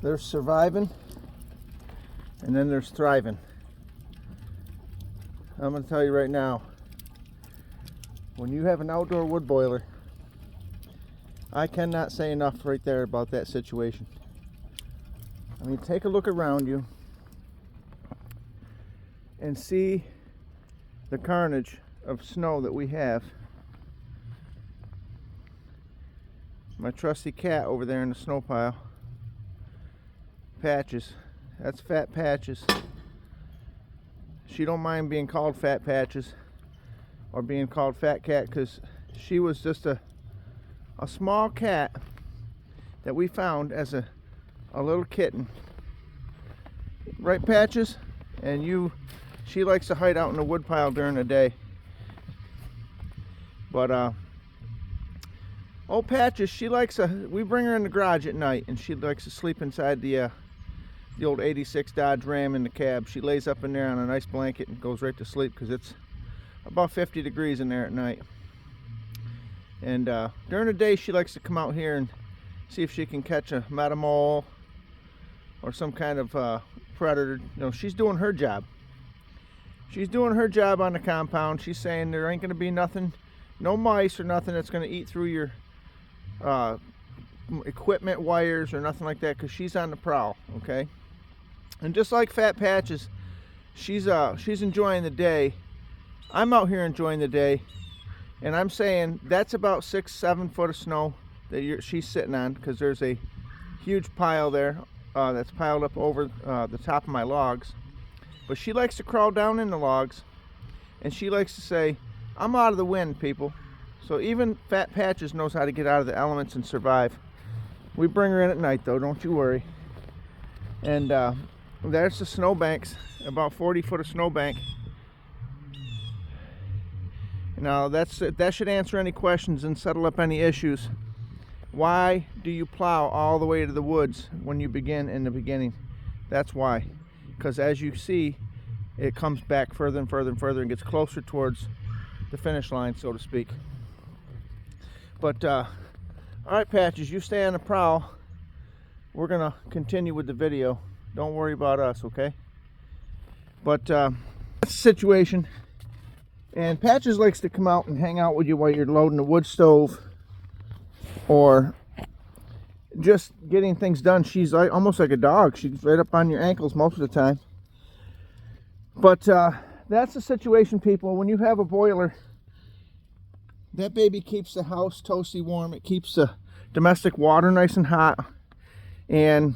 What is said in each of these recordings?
There's surviving, and then there's thriving. I'm going to tell you right now, when you have an outdoor wood boiler, I cannot say enough right there about that situation. I mean, take a look around you and see the carnage of snow that we have. My trusty cat over there in the snow pile. Patches. That's Fat Patches. She don't mind being called Fat Patches or being called Fat Cat, because she was just a small cat that we found as a little kitten. Right, Patches? And she likes to hide out in the wood pile during the day. But old Patches, she likes we bring her in the garage at night, and she likes to sleep inside the old 86 Dodge Ram in the cab. She lays up in there on a nice blanket and goes right to sleep, because it's about 50 degrees in there at night. And during the day, she likes to come out here and see if she can catch a metamole or some kind of predator. You know, she's doing her job. She's doing her job on the compound. She's saying there ain't going to be nothing, no mice or nothing that's going to eat through your equipment wires or nothing like that, because she's on the prowl, okay? And just like Fat Patches, she's enjoying the day. I'm out here enjoying the day, and I'm saying that's about 6-7 foot of snow that she's sitting on, because there's a huge pile there that's piled up over the top of my logs. But she likes to crawl down in the logs, and she likes to say, I'm out of the wind, people. So even Fat Patches knows how to get out of the elements and survive. We bring her in at night, though, don't you worry. And there's the snowbanks, about 40 foot of snowbank. Now that should answer any questions and settle up any issues. Why do you plow all the way to the woods when you begin in the beginning? That's why. Because as you see, it comes back further and further and further and gets closer towards the finish line, so to speak. But all right, Patches, you stay on the prowl. We're gonna continue with the video. Don't worry about us, okay? But that's the situation. And Patches likes to come out and hang out with you while you're loading the wood stove or just getting things done. She's like almost like a dog. She's right up on your ankles most of the time. But that's the situation, people. When you have a boiler, that baby keeps the house toasty warm. It keeps the domestic water nice and hot. And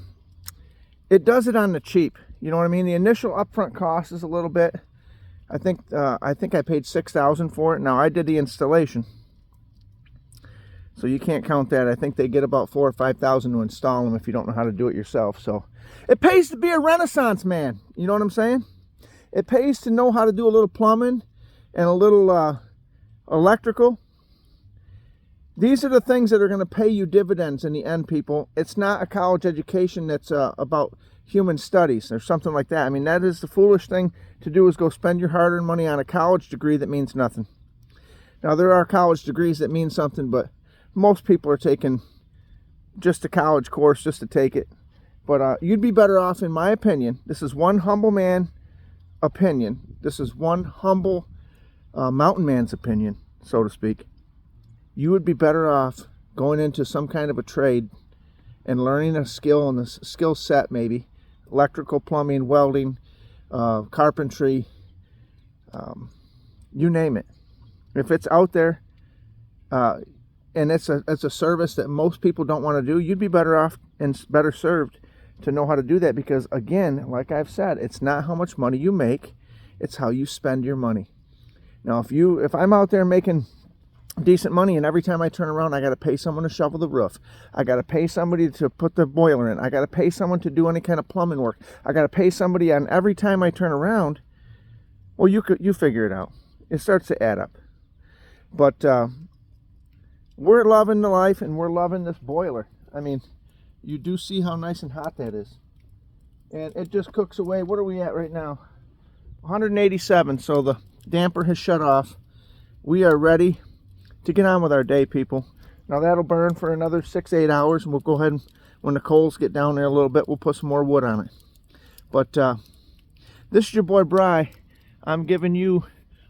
it does it on the cheap. You know what I mean? The initial upfront cost is a little bit. I think I paid $6,000 for it. Now I did the installation, so you can't count that. I think they get about $4,000 or $5,000 to install them if you don't know how to do it yourself. So it pays to be a Renaissance man. You know what I'm saying? It pays to know how to do a little plumbing and a little electrical. These are the things that are going to pay you dividends in the end, people. It's not a college education that's about human studies or something like that. I mean, that is the foolish thing to do, is go spend your hard-earned money on a college degree that means nothing. Now, there are college degrees that mean something, but most people are taking just a college course just to take it. But you'd be better off, in my opinion. This is one humble man opinion. This is one humble mountain man's opinion, so to speak. You would be better off going into some kind of a trade and learning a skill and a skill set, maybe electrical, plumbing, welding, carpentry, you name it. If it's out there and it's a service that most people don't want to do, you'd be better off and better served to know how to do that. Because again, like I've said, it's not how much money you make, it's how you spend your money. Now if I'm out there making decent money, and every time I turn around I got to pay someone to shovel the roof, I got to pay somebody to put the boiler in, I got to pay someone to do any kind of plumbing work, I got to pay somebody on every time I turn around, well, you figure it out. It starts to add up. But we're loving the life, and we're loving this boiler. I mean, you do see how nice and hot that is, and it just cooks away. What are we at right now? 187. So the damper has shut off. We are ready to get on with our day, people. Now that'll burn for another 6-8 hours, and we'll go ahead and when the coals get down there a little bit, we'll put some more wood on it. But this is your boy Bry. I'm giving you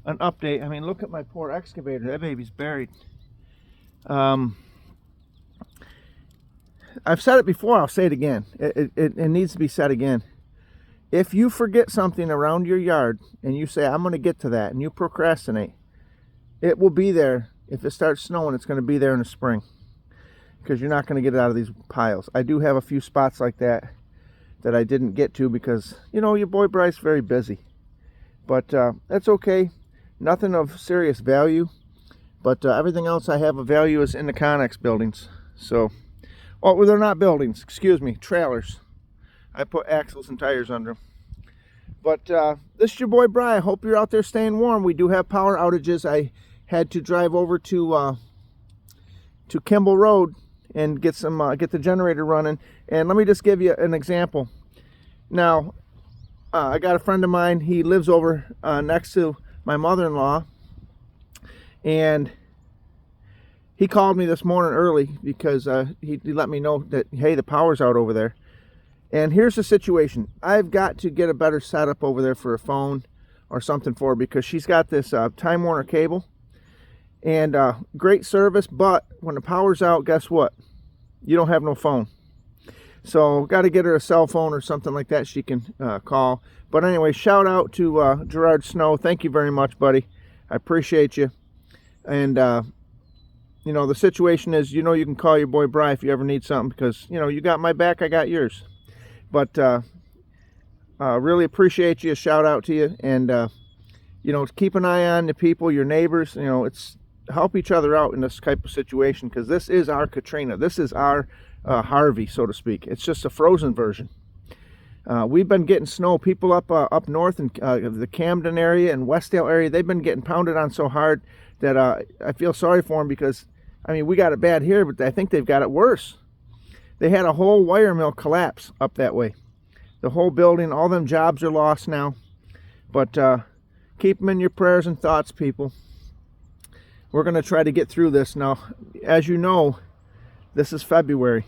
an update. I mean, look at my poor excavator. That baby's buried. I've said it before, I'll say it again. It needs to be said again. If you forget something around your yard and you say, I'm going to get to that, and you procrastinate, it will be there. If it starts snowing, it's going to be there in the spring, because you're not going to get it out of these piles. I do have a few spots like that I didn't get to because, you know, your boy Bryce very busy. But that's okay. Nothing of serious value. But everything else I have of value is in the Connex buildings. So, oh, well, they're not buildings. Excuse me, trailers. I put axles and tires under them. But this is your boy Bry. I hope you're out there staying warm. We do have power outages. I had to drive over to Kimball Road and get the generator running. And let me just give you an example. Now, I got a friend of mine. He lives over next to my mother-in-law, and he called me this morning early because he let me know that, hey, the power's out over there. And here's the situation. I've got to get a better setup over there for a phone or something for her, because she's got this Time Warner cable, and great service, but when the power's out, guess what? You don't have no phone. So got to get her a cell phone or something like that she can call. But anyway, shout out to Gerard Snow. Thank you very much, buddy. I appreciate you. And you know, the situation is, you know, you can call your boy Bry if you ever need something, because, you know, you got my back, I got yours. But really appreciate you. Shout out to you. And you know, keep an eye on the people, your neighbors. You know, it's help each other out in this type of situation, because this is our Katrina. This is our Harvey, so to speak. It's just a frozen version. We've been getting snow. People up north in the Camden area and Westdale area, they've been getting pounded on so hard that I feel sorry for them, because, I mean, we got it bad here, but I think they've got it worse. They had a whole wire mill collapse up that way. The whole building, all them jobs are lost now. But keep them in your prayers and thoughts, people. We're going to try to get through this. Now, as you know, this is February.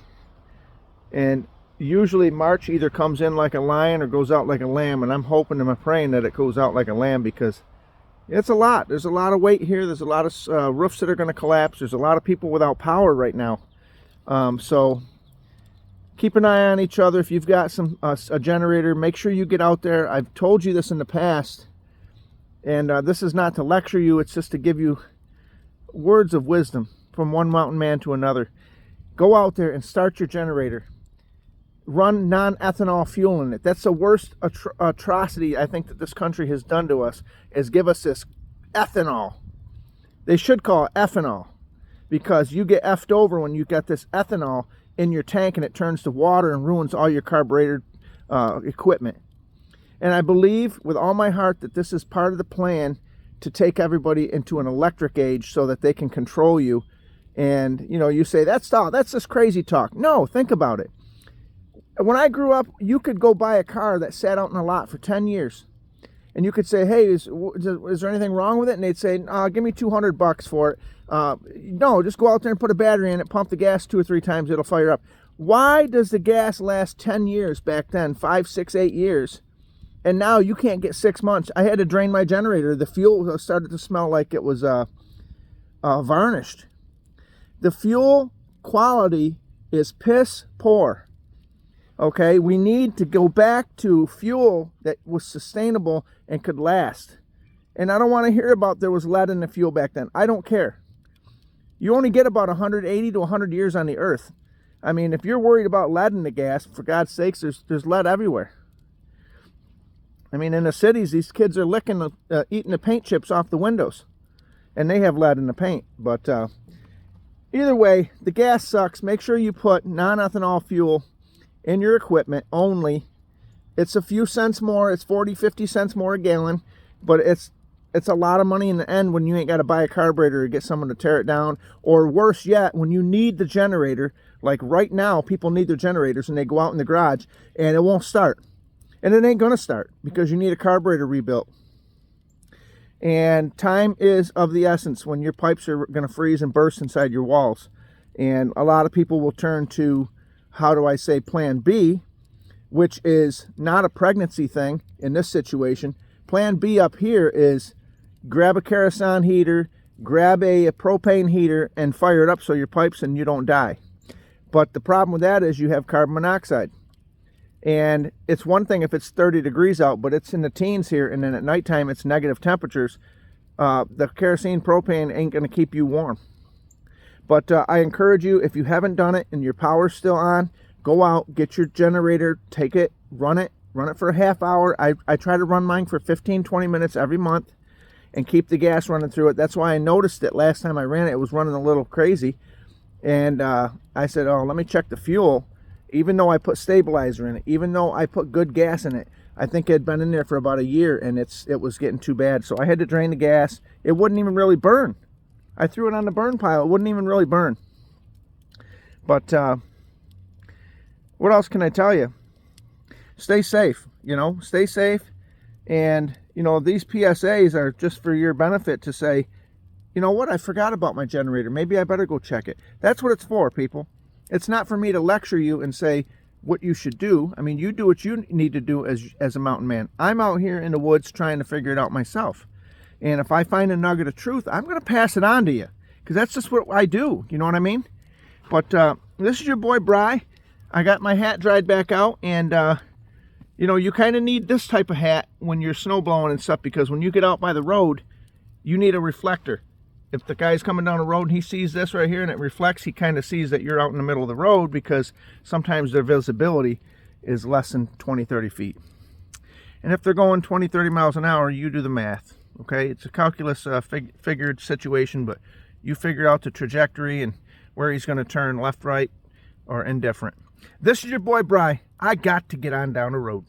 And usually March either comes in like a lion or goes out like a lamb. And I'm hoping and I'm praying that it goes out like a lamb, because it's a lot. There's a lot of weight here. There's a lot of roofs that are going to collapse. There's a lot of people without power right now. So keep an eye on each other. If you've got a generator, make sure you get out there. I've told you this in the past. And this is not to lecture you. It's just to give you words of wisdom from one mountain man to another. Go out there and start your generator. Run non-ethanol fuel in it. That's the worst atrocity I think that this country has done to us, is give us this ethanol. They should call it ethanol, because you get effed over when you got this ethanol in your tank and it turns to water and ruins all your carbureted equipment. And I believe with all my heart that this is part of the plan to take everybody into an electric age so that they can control you. And, you know, you say, that's just crazy talk. No, think about it. When I grew up, you could go buy a car that sat out in a lot for 10 years. And you could say, hey, is there anything wrong with it? And they'd say, give me $200 for it. No, just go out there and put a battery in it, pump the gas 2 or 3 times, it'll fire up. Why does the gas last 10 years back then, 5, 6, 8 years? And now you can't get 6 months. I had to drain my generator. The fuel started to smell like it was varnished. The fuel quality is piss poor. Okay, we need to go back to fuel that was sustainable and could last. And I don't want to hear about there was lead in the fuel back then. I don't care. You only get about 180 to 100 years on the earth. I mean, if you're worried about lead in the gas, for God's sakes, there's lead everywhere. I mean, in the cities, these kids are eating the paint chips off the windows. And they have lead in the paint. But either way, the gas sucks. Make sure you put non-ethanol fuel in your equipment only. It's a few cents more. It's 40, 50 cents more a gallon. But it's a lot of money in the end when you ain't got to buy a carburetor or get someone to tear it down. Or worse yet, when you need the generator. Like right now, people need their generators and they go out in the garage and it won't start. And it ain't going to start because you need a carburetor rebuilt. And time is of the essence when your pipes are going to freeze and burst inside your walls. And a lot of people will turn to, how do I say, plan B, which is not a pregnancy thing in this situation. Plan B up here is grab a kerosene heater, grab a propane heater, and fire it up so your pipes and you don't die. But the problem with that is you have carbon monoxide. And it's one thing if it's 30 degrees out, but it's in the teens here, and then at nighttime it's negative temperatures. The kerosene propane ain't going to keep you warm. But I encourage you, if you haven't done it and your power's still on, go out, get your generator, take it for a half hour. I try to run mine for 15-20 minutes every month and keep the gas running through it. That's why I noticed it last time I ran it. It was running a little crazy. And I said, oh, let me check the fuel. Even though I put stabilizer in it, even though I put good gas in it, I think it had been in there for about a year and it was getting too bad. So I had to drain the gas. It wouldn't even really burn. I threw it on the burn pile. It wouldn't even really burn. But what else can I tell you? Stay safe, stay safe. And, these PSAs are just for your benefit to say, you know what, I forgot about my generator. Maybe I better go check it. That's what it's for, people. It's not for me to lecture you and say what you should do. I mean, you do what you need to do as a mountain man. I'm out here in the woods trying to figure it out myself. And if I find a nugget of truth, I'm going to pass it on to you. Because that's just what I do. You know what I mean? But this is your boy, Bry. I got my hat dried back out. And, you kind of need this type of hat when you're snow blowing and stuff. Because when you get out by the road, you need a reflector. If the guy's coming down the road and he sees this right here and it reflects, he kind of sees that you're out in the middle of the road, because sometimes their visibility is less than 20-30 feet. And if they're going 20-30 miles an hour, you do the math. Okay, it's a calculus figured situation, but you figure out the trajectory and where he's going to turn left, right, or indifferent. This is your boy, Bry. I got to get on down the road.